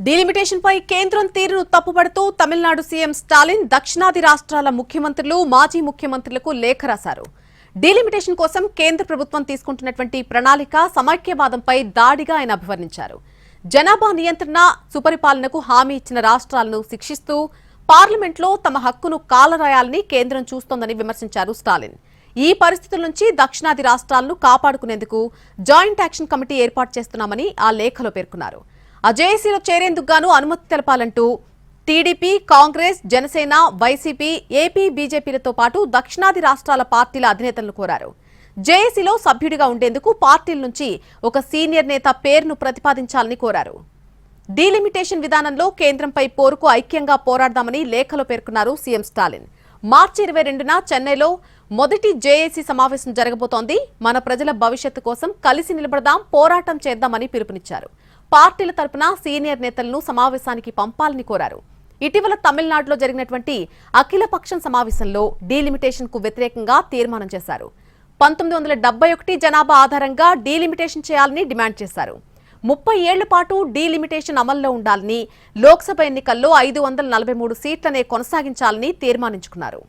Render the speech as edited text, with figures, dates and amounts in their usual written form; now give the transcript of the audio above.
Delimitation పై కేంద్రం తీరును తప్పుపడుతూ Tamil Nadu CM Stalin దక్షిణాది రాష్ట్రాల ముఖ్యమంత్రులు మాజీ ముఖ్యమంత్రులకు లేఖ రాశారు. డీలిమిటేషన్ కోసం కేంద్ర ప్రభుత్వం తీసుకుంటున్నటువంటి ప్రణాళిక సమైక్యవాదంపై దాడిగా ఆయన అభివర్ణించారు. జనాభా నియంత్రణ సుపరిపాలనకు హామీ ఇచ్చిన రాష్ట్రాలను శిక్షిస్తూ పార్లమెంట్లో తమ హక్కును కాలరాయాలని కేంద్రం చూస్తోందని విమర్శించారు స్టాలిన్. ఈ పరిస్థితుల నుంచి దక్షిణాది రాష్ట్రాలను కాపాడుకునేందుకు జాయింట్ యాక్షన్ కమిటీ ఏర్పాటు చేస్తున్నామని ఆ లేఖలో పేర్కొన్నారు. జేఏసీలో చేరేందుకు గాను అనుమతి తెలపాలంటూ టీడీపీ, కాంగ్రెస్, జనసేన, వైసీపీ, ఏపీ, బీజేపీలతో పాటు దక్షిణాది రాష్ట్రాల పార్టీల అధినేతలను కోరారు. జేఏసీలో సభ్యుడిగా ఉండేందుకు పార్టీల నుంచి ఒక సీనియర్ నేత పేరును ప్రతిపాదించాలని కోరారు. డీలిమిటేషన్ విధానంలో కేంద్రంపై పోరుకు ఐక్యంగా పోరాడదామని లేఖలో పేర్కొన్నారు సీఎం స్టాలిన్. మార్చి 22న చెన్నైలో మొదటి జేఏసీ సమావేశం జరగబోతోంది. మన ప్రజల భవిష్యత్తు కోసం కలిసి నిలబడదాం, పోరాటం చేద్దామని పిలుపునిచ్చారు. పార్టీల తరపున సీనియర్ నేతలను సమావేశానికి పంపాలని కోరారు. ఇటీవల తమిళనాడులో జరిగినటువంటి అఖిలపక్షం సమావేశంలో డీలిమిటేషన్ కు వ్యతిరేకంగా తీర్మానం చేశారు. 1971 జనాభా ఆధారంగా డీలిమిటేషన్ చేయాలని డిమాండ్ చేశారు. 30 ఏళ్ల పాటు డీలిమిటేషన్ అమల్లో ఉండాలని, లోక్సభ ఎన్నికల్లో 543 సీట్లనే కొనసాగించాలని తీర్మానించుకున్నారు.